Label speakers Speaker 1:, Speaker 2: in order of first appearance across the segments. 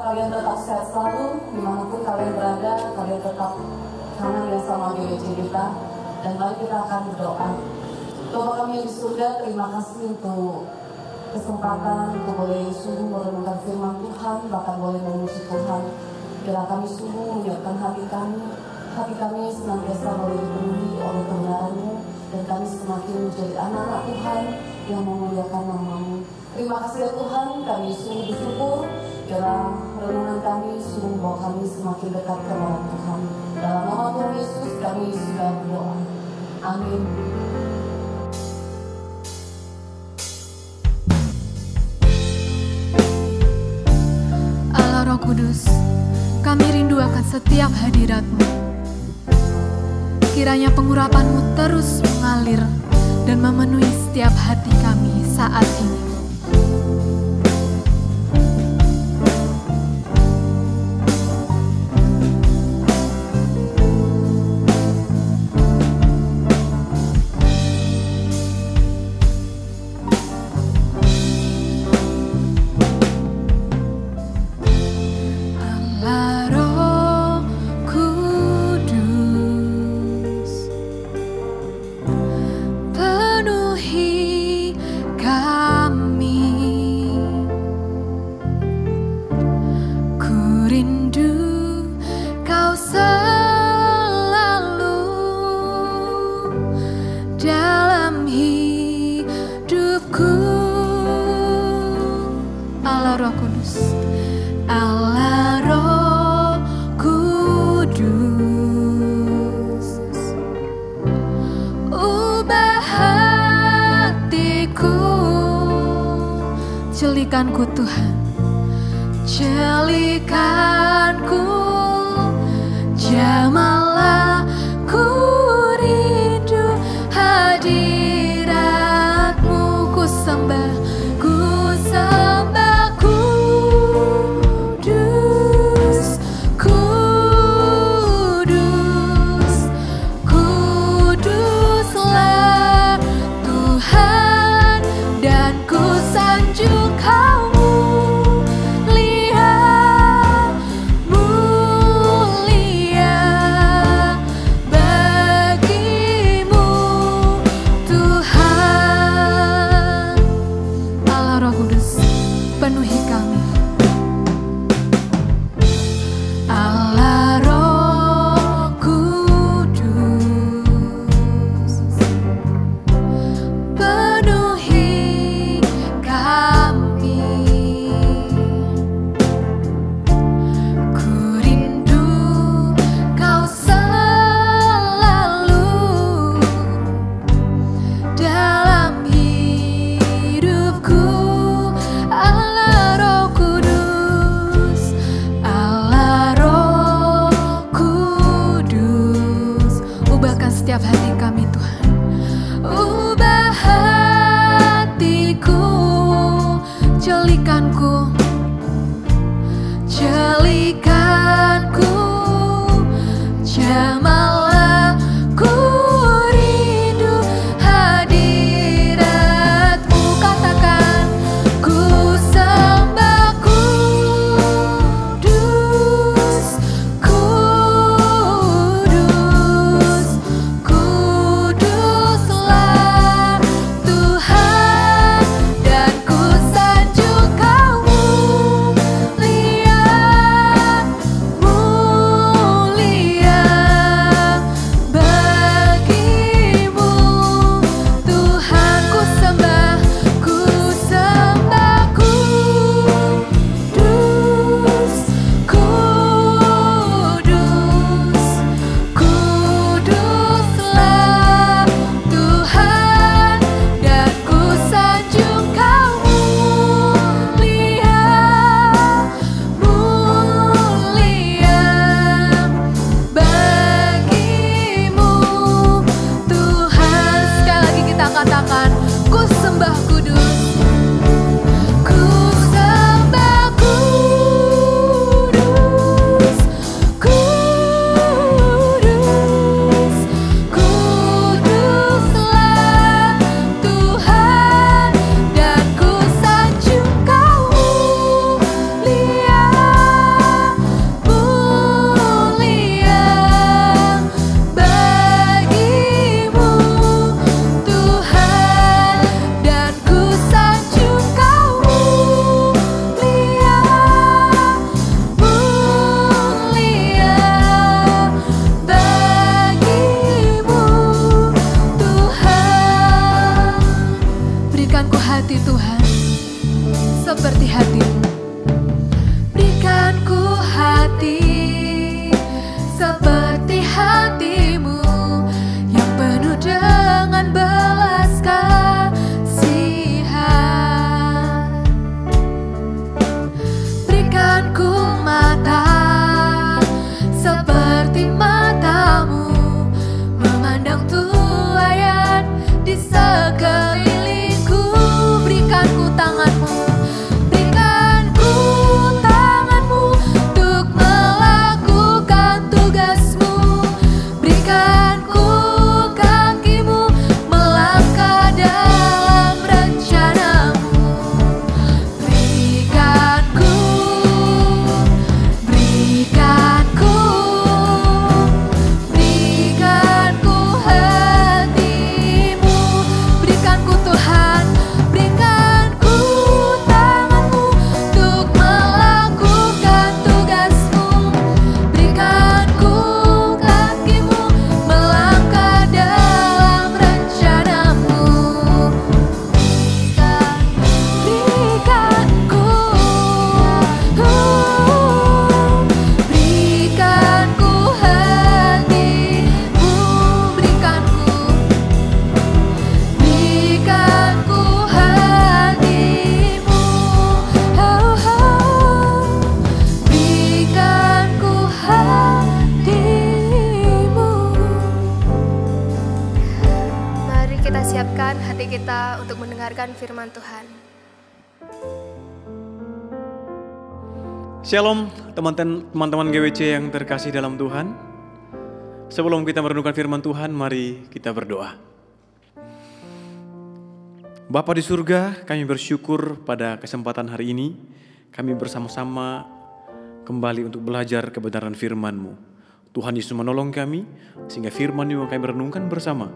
Speaker 1: kalian tetap sehat selalu, dimanapun kalian berada, kalian tetap kanan yang sama GBC kita. Dan mari kita akan berdoa. Bapa kami yang di surga, terima kasih untuk kesempatan untuk boleh sungguh merenungkan firman Tuhan, bahkan boleh memuji Tuhan. Bila kami sungguh menyiapkan hati kami senantiasa boleh dipenuhi oleh kebenaran-Mu, dan kami semakin menjadi anak-anak Tuhan yang memuliakan nama-Mu. Terima kasih ya Tuhan, kami sungguh bersyukur bila renungan kami sungguh membawa kami semakin dekat kepada Tuhan. Dalam nama Tuhan Yesus kami sudah berdoa. Amin.
Speaker 2: Allah Roh Kudus, kami rindu akan setiap hadirat-Mu. Kiranya pengurapan-Mu terus mengalir dan memenuhi setiap hati kami saat ini. Celikanku Tuhan, celikanku, jamalah ku rindu hadirat-Mu. Ku sembah Kudus, Kudus, Kuduslah Tuhan, dan ku sanjung Kau-Mu, lihat mulia
Speaker 3: kita untuk mendengarkan firman Tuhan.
Speaker 4: Shalom teman-teman GWC yang terkasih dalam Tuhan. Sebelum kita merenungkan firman Tuhan, mari kita berdoa. Bapa di surga, kami bersyukur pada kesempatan hari ini. Kami bersama-sama kembali untuk belajar kebenaran firman-Mu. Tuhan Yesus menolong kami, sehingga firman yang kami renungkan bersama,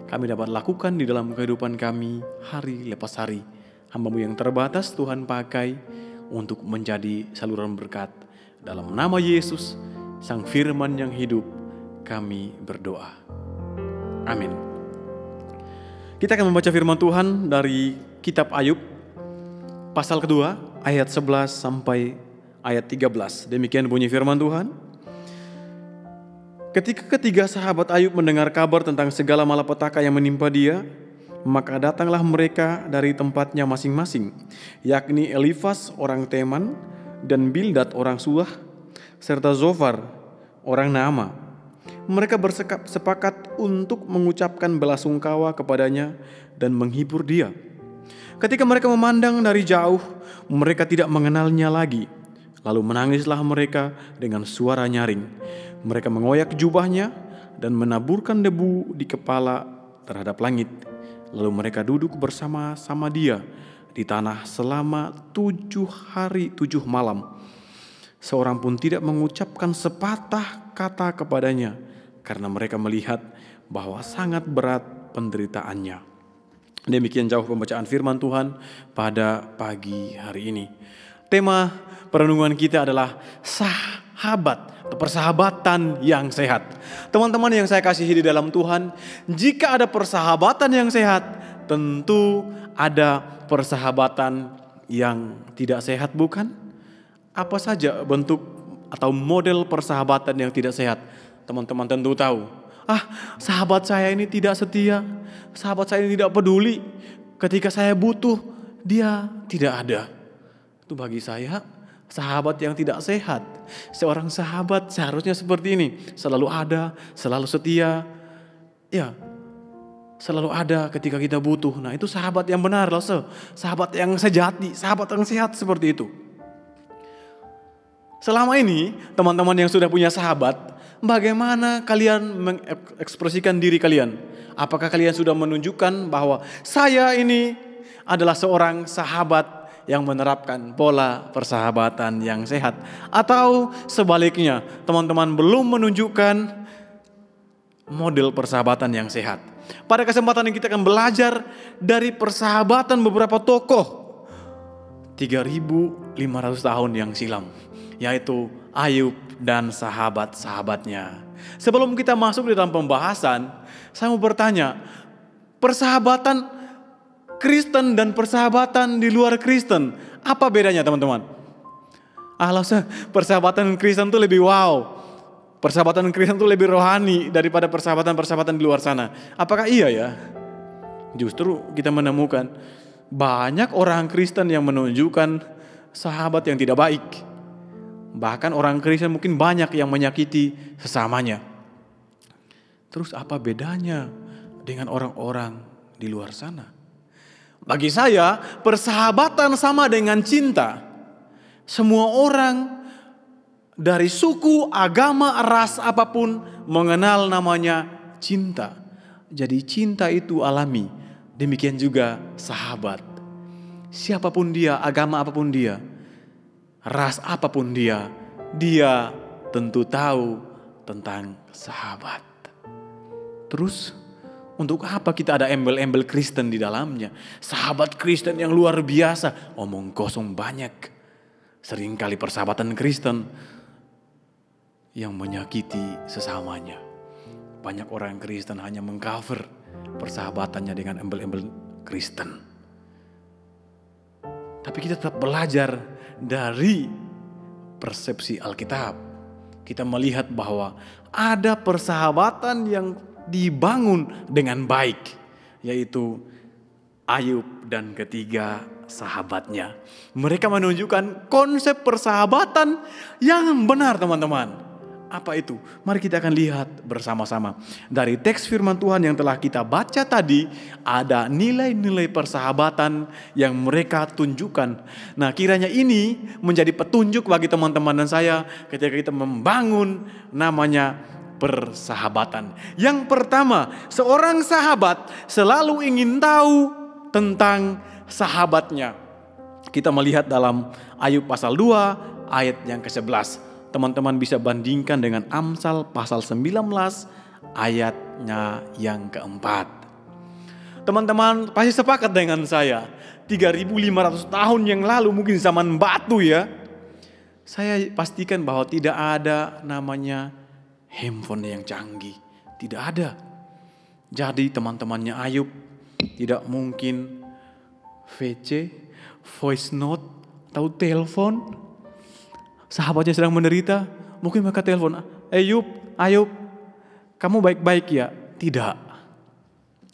Speaker 4: kami dapat lakukan di dalam kehidupan kami hari lepas hari. Hamba-Mu yang terbatas Tuhan pakai untuk menjadi saluran berkat. Dalam nama Yesus, Sang Firman yang hidup, kami berdoa. Amin. Kita akan membaca firman Tuhan dari kitab Ayub, pasal kedua, ayat 11 sampai ayat 13. Demikian bunyi firman Tuhan. Ketika ketiga sahabat Ayub mendengar kabar tentang segala malapetaka yang menimpa dia, maka datanglah mereka dari tempatnya masing-masing, yakni Elifas orang Teman dan Bildad orang Suah, serta Zofar orang Naama. Mereka bersepakat untuk mengucapkan belasungkawa kepadanya dan menghibur dia. Ketika mereka memandang dari jauh, mereka tidak mengenalnya lagi. Lalu menangislah mereka dengan suara nyaring. Mereka mengoyak jubahnya dan menaburkan debu di kepala terhadap langit. Lalu mereka duduk bersama-sama dia di tanah selama 7 hari 7 malam. Seorang pun tidak mengucapkan sepatah kata kepadanya, karena mereka melihat bahwa sangat berat penderitaannya. Demikian jauh pembacaan firman Tuhan pada pagi hari ini. Tema perenungan kita adalah sahabat, persahabatan yang sehat. Teman-teman yang saya kasihi di dalam Tuhan, jika ada persahabatan yang sehat, tentu ada persahabatan yang tidak sehat, bukan? Apa saja bentuk atau model persahabatan yang tidak sehat? Teman-teman tentu tahu. Sahabat saya ini tidak setia, sahabat saya ini tidak peduli. Ketika saya butuh, dia tidak ada. Itu bagi saya sahabat yang tidak sehat. Seorang sahabat seharusnya seperti ini, selalu ada, selalu setia, ya, selalu ada ketika kita butuh. Nah, itu sahabat yang benar loh, sahabat yang sejati, sahabat yang sehat seperti itu. Selama ini, teman-teman yang sudah punya sahabat, bagaimana kalian mengekspresikan diri kalian? Apakah kalian sudah menunjukkan bahwa saya ini adalah seorang sahabat yang menerapkan pola persahabatan yang sehat? Atau sebaliknya, teman-teman belum menunjukkan model persahabatan yang sehat? Pada kesempatan ini kita akan belajar dari persahabatan beberapa tokoh 3.500 tahun yang silam, yaitu Ayub dan sahabat-sahabatnya. Sebelum kita masuk di dalam pembahasan, saya mau bertanya, persahabatan Kristen dan persahabatan di luar Kristen, apa bedanya teman-teman? Persahabatan Kristen itu lebih wow. Persahabatan Kristen itu lebih rohani daripada persahabatan-persahabatan di luar sana. Apakah iya ya? Justru kita menemukan banyak orang Kristen yang menunjukkan sahabat yang tidak baik. Bahkan orang Kristen mungkin banyak yang menyakiti sesamanya. Terus apa bedanya dengan orang-orang di luar sana? Bagi saya, persahabatan sama dengan cinta. Semua orang dari suku, agama, ras apapun mengenal namanya cinta. Jadi cinta itu alami. Demikian juga sahabat. Siapapun dia, agama apapun dia, ras apapun dia tentu tahu tentang sahabat. Terus, untuk apa kita ada embel-embel Kristen di dalamnya? Sahabat Kristen yang luar biasa, omong kosong banyak. Seringkali persahabatan Kristen yang menyakiti sesamanya. Banyak orang Kristen hanya mengcover persahabatannya dengan embel-embel Kristen. Tapi kita tetap belajar dari persepsi Alkitab. Kita melihat bahwa ada persahabatan yang dibangun dengan baik, yaitu Ayub dan ketiga sahabatnya. Mereka menunjukkan konsep persahabatan yang benar, teman-teman. Apa itu? Mari kita akan lihat bersama-sama. Dari teks firman Tuhan yang telah kita baca tadi, ada nilai-nilai persahabatan yang mereka tunjukkan. Nah, kiranya ini menjadi petunjuk bagi teman-teman dan saya ketika kita membangun namanya persahabatan. Yang pertama, seorang sahabat selalu ingin tahu tentang sahabatnya. Kita melihat dalam Ayub pasal 2 ayat yang ke-11. Teman-teman bisa bandingkan dengan Amsal pasal 19 ayatnya yang keempat. Teman-teman pasti sepakat dengan saya. 3.500 tahun yang lalu, mungkin zaman batu ya. Saya pastikan bahwa tidak ada namanya handphone yang canggih. Tidak ada. Jadi teman-temannya Ayub tidak mungkin VC, voice note, atau telepon. Sahabatnya sedang menderita, mungkin mereka telepon, Ayub, kamu baik-baik ya? Tidak.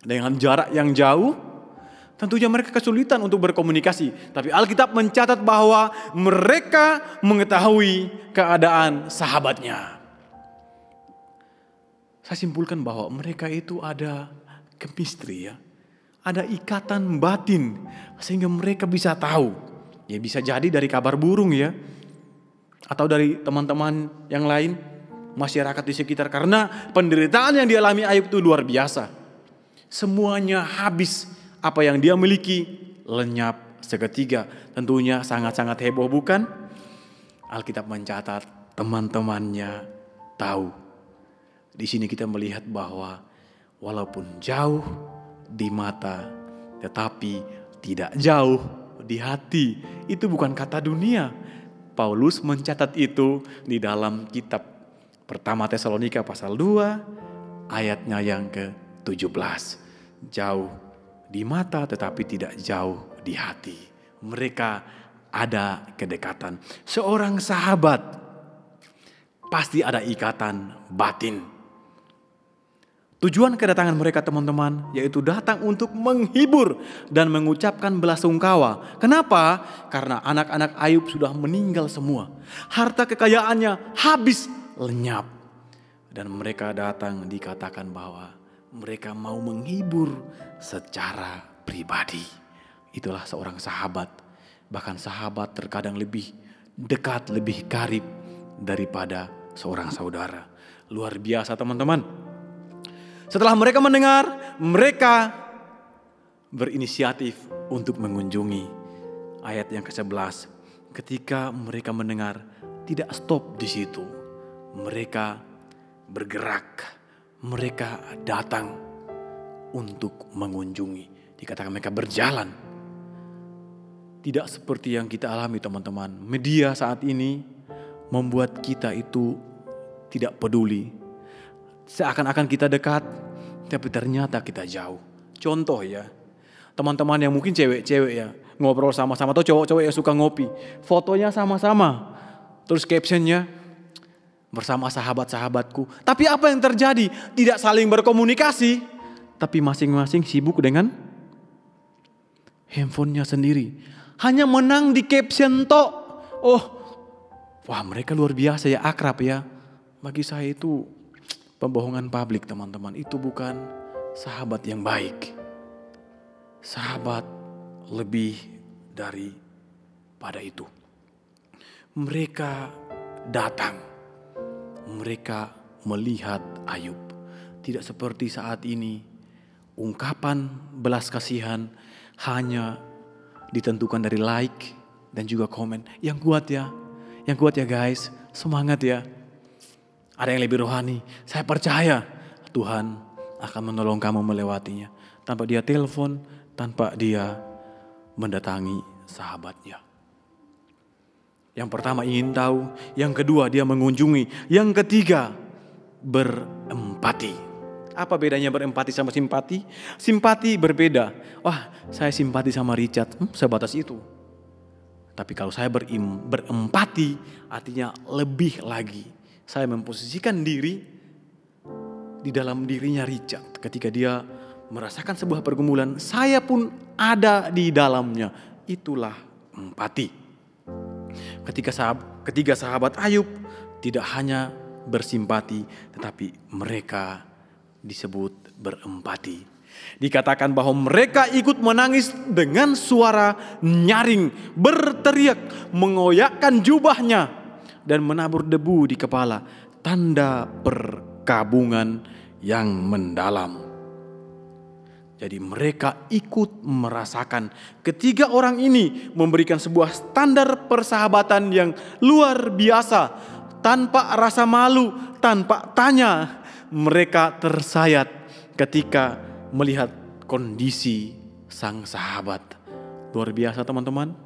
Speaker 4: Dengan jarak yang jauh, tentunya mereka kesulitan untuk berkomunikasi. Tapi Alkitab mencatat bahwa mereka mengetahui keadaan sahabatnya. Saya simpulkan bahwa mereka itu ada chemistry ya. Ada ikatan batin sehingga mereka bisa tahu. Ya bisa jadi dari kabar burung ya. Atau dari teman-teman yang lain, masyarakat di sekitar. Karena penderitaan yang dialami Ayub itu luar biasa. Semuanya habis, apa yang dia miliki lenyap seketika. Tentunya sangat-sangat heboh bukan? Alkitab mencatat teman-temannya tahu. Di sini kita melihat bahwa walaupun jauh di mata, tetapi tidak jauh di hati. Itu bukan kata dunia. Paulus mencatat itu di dalam kitab pertama Tesalonika pasal 2 ayatnya yang ke-17. Jauh di mata tetapi tidak jauh di hati. Mereka ada kedekatan. Seorang sahabat pasti ada ikatan batin. Tujuan kedatangan mereka teman-teman yaitu datang untuk menghibur dan mengucapkan belasungkawa. Kenapa? Karena anak-anak Ayub sudah meninggal semua. Harta kekayaannya habis lenyap. Dan mereka datang dikatakan bahwa mereka mau menghibur secara pribadi. Itulah seorang sahabat. Bahkan sahabat terkadang lebih dekat, lebih karib daripada seorang saudara. Luar biasa teman-teman. Setelah mereka mendengar, mereka berinisiatif untuk mengunjungi. Ayat yang ke-11, ketika mereka mendengar, tidak stop di situ. Mereka bergerak, mereka datang untuk mengunjungi. Dikatakan mereka berjalan. Tidak seperti yang kita alami teman-teman. Media saat ini membuat kita itu tidak peduli. Seakan-akan kita dekat, tapi ternyata kita jauh. Contoh ya, teman-teman yang mungkin cewek-cewek ya, ngobrol sama-sama atau cowok-cowok yang suka ngopi. Fotonya sama-sama, terus captionnya, bersama sahabat-sahabatku. Tapi apa yang terjadi? Tidak saling berkomunikasi, tapi masing-masing sibuk dengan handphonenya sendiri. Hanya menang di caption tok. Oh, wah mereka luar biasa ya, akrab ya. Bagi saya itu pembohongan publik teman-teman. Itu bukan sahabat yang baik. Sahabat lebih daripada itu. Mereka datang. Mereka melihat Ayub. Tidak seperti saat ini. Ungkapan belas kasihan hanya ditentukan dari like dan juga komen. Yang kuat ya guys. Semangat ya. Ada yang lebih rohani. Saya percaya Tuhan akan menolong kamu melewatinya. Tanpa dia telepon, tanpa dia mendatangi sahabatnya. Yang pertama ingin tahu. Yang kedua dia mengunjungi. Yang ketiga berempati. Apa bedanya berempati sama simpati? Simpati berbeda. Wah saya simpati sama Richard. Sebatas itu. Tapi kalau saya berempati artinya lebih lagi. Saya memposisikan diri di dalam dirinya Richard. Ketika dia merasakan sebuah pergumulan, saya pun ada di dalamnya. Itulah empati. Ketika sahabat Ayub tidak hanya bersimpati, tetapi mereka disebut berempati. Dikatakan bahwa mereka ikut menangis dengan suara nyaring, berteriak, mengoyakkan jubahnya, dan menabur debu di kepala, tanda perkabungan yang mendalam. Jadi mereka ikut merasakan ketiga orang ini memberikan sebuah standar persahabatan yang luar biasa. Tanpa rasa malu, tanpa tanya, mereka tersayat ketika melihat kondisi sang sahabat. Luar biasa teman-teman.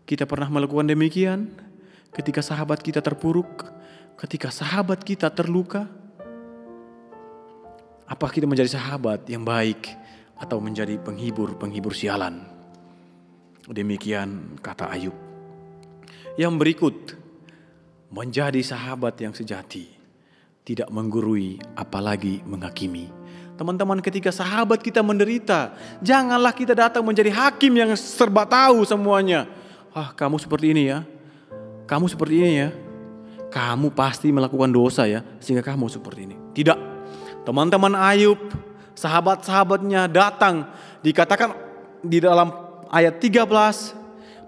Speaker 4: Kita pernah melakukan demikian ketika sahabat kita terpuruk, ketika sahabat kita terluka. Apa kita menjadi sahabat yang baik atau menjadi penghibur sialan? Demikian kata Ayub. Yang berikut, menjadi sahabat yang sejati, tidak menggurui apalagi menghakimi. Teman-teman, ketika sahabat kita menderita, janganlah kita datang menjadi hakim yang serba tahu semuanya. Kamu seperti ini ya, kamu seperti ini ya, kamu pasti melakukan dosa ya, sehingga kamu seperti ini. Tidak. Teman-teman Ayub, sahabat-sahabatnya datang, dikatakan di dalam ayat 13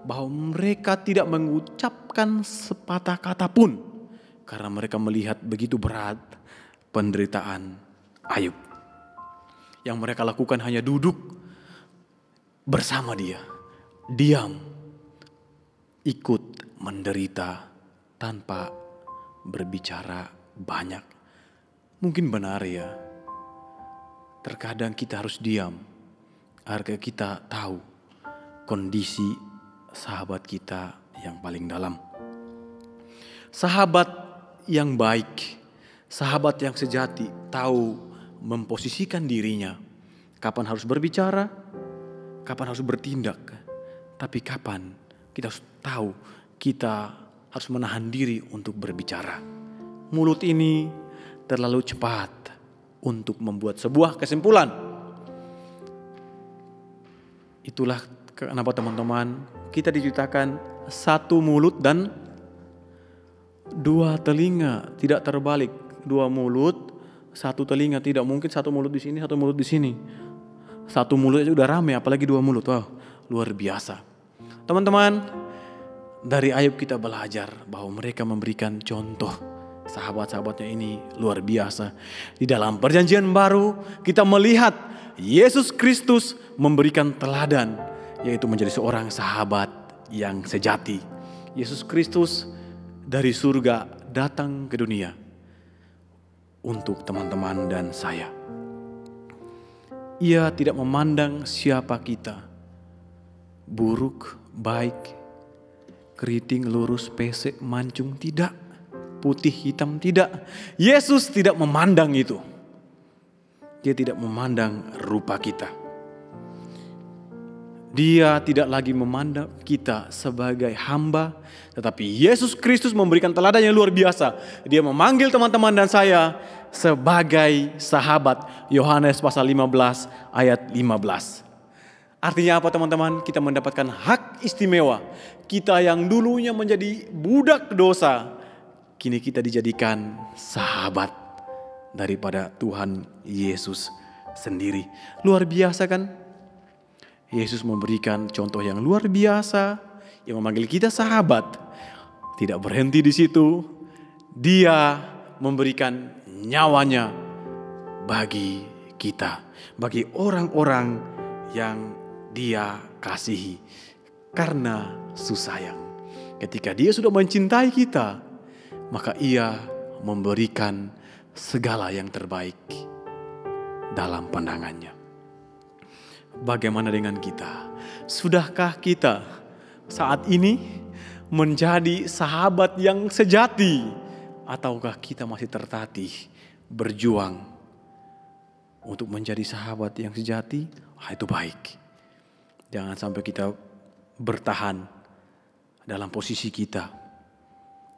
Speaker 4: bahwa mereka tidak mengucapkan sepatah kata pun karena mereka melihat begitu berat penderitaan Ayub. Yang mereka lakukan hanya duduk bersama dia, diam, ikut menderita tanpa berbicara banyak. Mungkin benar ya, terkadang kita harus diam agar kita tahu kondisi sahabat kita yang paling dalam. Sahabat yang baik, sahabat yang sejati tahu memposisikan dirinya. Kapan harus berbicara, kapan harus bertindak. Tapi kapan kita harus tahu kita harus menahan diri untuk berbicara. Mulut ini terlalu cepat untuk membuat sebuah kesimpulan. Itulah kenapa teman-teman kita diceritakan satu mulut dan dua telinga, tidak terbalik. Dua mulut, satu telinga, tidak mungkin satu mulut di sini, satu mulut di sini. Satu mulut aja udah rame, apalagi dua mulut. Wow, luar biasa. Teman-teman, dari Ayub kita belajar bahwa mereka memberikan contoh. Sahabat-sahabatnya ini luar biasa. Di dalam perjanjian baru kita melihat Yesus Kristus memberikan teladan, yaitu menjadi seorang sahabat yang sejati. Yesus Kristus dari surga datang ke dunia untuk teman-teman dan saya. Ia tidak memandang siapa kita, buruk, baik, keriting, lurus, pesek, mancung, tidak. Putih, hitam, tidak. Yesus tidak memandang itu. Dia tidak memandang rupa kita. Dia tidak lagi memandang kita sebagai hamba, tetapi Yesus Kristus memberikan teladan yang luar biasa. Dia memanggil teman-teman dan saya sebagai sahabat. Yohanes pasal 15 ayat 15. Artinya apa teman-teman? Kita mendapatkan hak istimewa. Kita yang dulunya menjadi budak dosa, kini kita dijadikan sahabat daripada Tuhan Yesus sendiri. Luar biasa kan? Yesus memberikan contoh yang luar biasa, yang memanggil kita sahabat. Tidak berhenti di situ. Dia memberikan nyawanya bagi kita, bagi orang-orang yang Dia kasihi. Karena susayang. Ketika Dia sudah mencintai kita, maka Ia memberikan segala yang terbaik dalam pandangannya. Bagaimana dengan kita? Sudahkah kita saat ini menjadi sahabat yang sejati? Ataukah kita masih tertatih berjuang untuk menjadi sahabat yang sejati? Itu baik. Jangan sampai kita bertahan dalam posisi kita,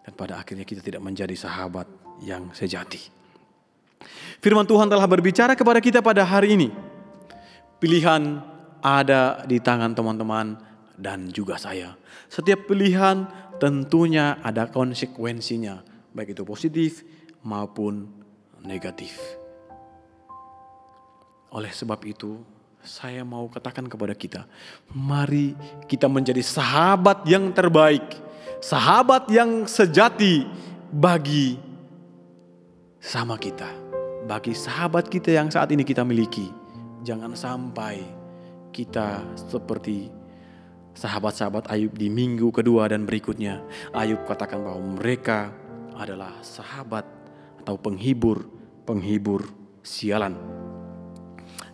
Speaker 4: dan pada akhirnya kita tidak menjadi sahabat yang sejati. Firman Tuhan telah berbicara kepada kita pada hari ini. Pilihan ada di tangan teman-teman dan juga saya. Setiap pilihan tentunya ada konsekuensinya. baik itu positif maupun negatif. Oleh sebab itu, saya mau katakan kepada kita, mari kita menjadi sahabat yang terbaik, sahabat yang sejati bagi sama kita, bagi sahabat kita yang saat ini kita miliki. Jangan sampai kita seperti sahabat-sahabat Ayub di minggu kedua dan berikutnya. Ayub katakan bahwa mereka adalah sahabat atau penghibur sialan.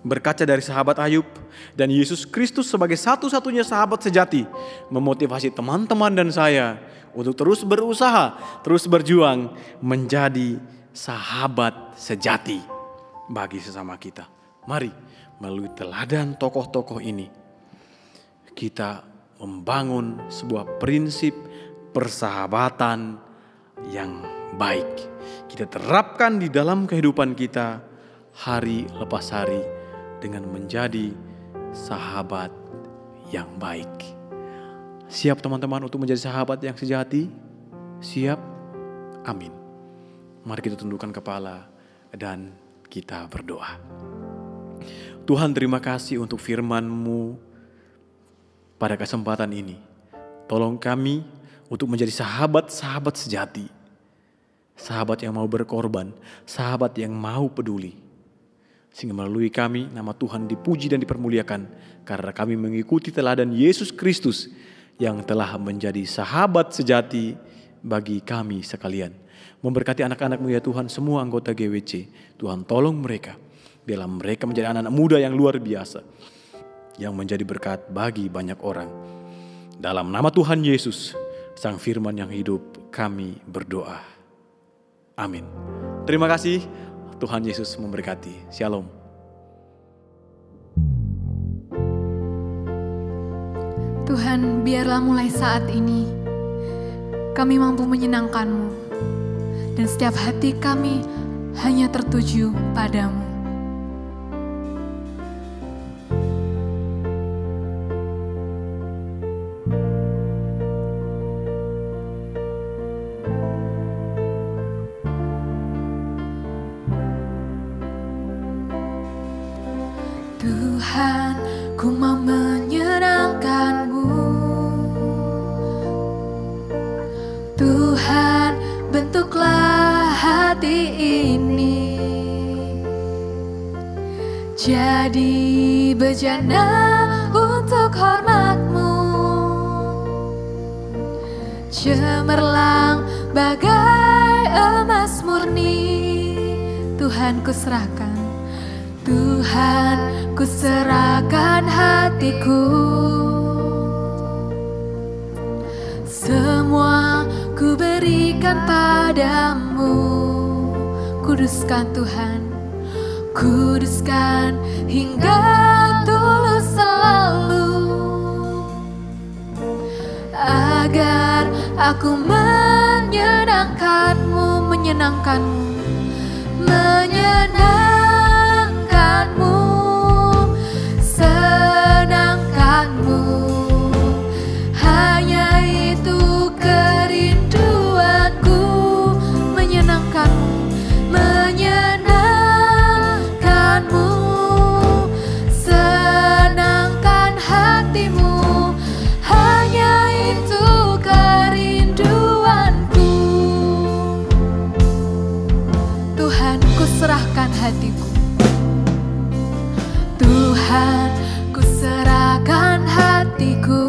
Speaker 4: Berkaca dari sahabat Ayub dan Yesus Kristus sebagai satu-satunya sahabat sejati, memotivasi teman-teman dan saya untuk terus berusaha, terus berjuang menjadi sahabat sejati bagi sesama kita. Mari melalui teladan tokoh-tokoh ini kita membangun sebuah prinsip persahabatan yang baik. Kita terapkan di dalam kehidupan kita hari lepas hari dengan menjadi sahabat yang baik. Siap teman-teman untuk menjadi sahabat yang sejati? Siap? Amin. Mari kita tundukkan kepala dan kita berdoa. Tuhan, terima kasih untuk firman-Mu pada kesempatan ini. Tolong kami untuk menjadi sahabat-sahabat sejati. Sahabat yang mau berkorban, sahabat yang mau peduli. Sehingga melalui kami nama Tuhan dipuji dan dipermuliakan karena kami mengikuti teladan Yesus Kristus yang telah menjadi sahabat sejati bagi kami sekalian. Memberkati anak-anak-Mu ya Tuhan, semua anggota GWC. Tuhan tolong mereka. Biarlah mereka menjadi anak-anak muda yang luar biasa, yang menjadi berkat bagi banyak orang. Dalam nama Tuhan Yesus, Sang Firman yang hidup, kami berdoa. Amin. Terima kasih. Tuhan Yesus memberkati. Shalom.
Speaker 2: Tuhan, biarlah mulai saat ini kami mampu menyenangkan-Mu dan setiap hati kami hanya tertuju padamu. Tuhan, ku mau menyenangkan-Mu. Tuhan, bentuklah hati ini jadi bejana untuk hormat-Mu, cemerlang bagai emas murni. Tuhan, ku serahkan. Tuhan, ku serahkan hatiku. Semua ku berikan padamu. Kuduskan Tuhan, kuduskan hingga tulus selalu, agar aku menyenangkan-Mu, menyenangkan-Mu, menyenangkan-Mu, senangkan-Mu. Hanya itu kerinduanku, menyenangkan-Mu, menyenangkan-Mu, senangkan hatimu. Hanya itu kerinduanku. Tuhan, ku serahkan hatiku. Tuhan, ku serahkan hatiku.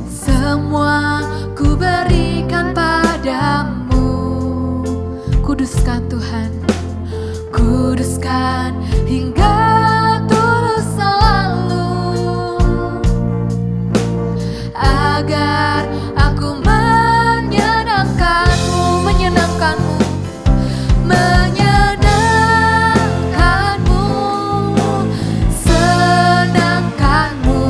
Speaker 2: Semua ku berikan padamu. Kuduskan Tuhan, kuduskan hingga tulus selalu, agar aku menyenangkan-Mu, menyenangkan-Mu, menyenangkan-Mu, senangkan-Mu.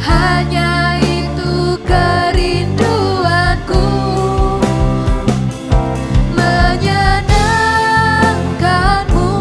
Speaker 2: Hanya itu kerinduanku, menyenangkan-Mu,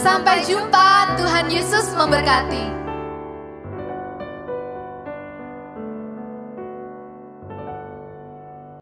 Speaker 2: Sampai jumpa, Tuhan Yesus memberkati.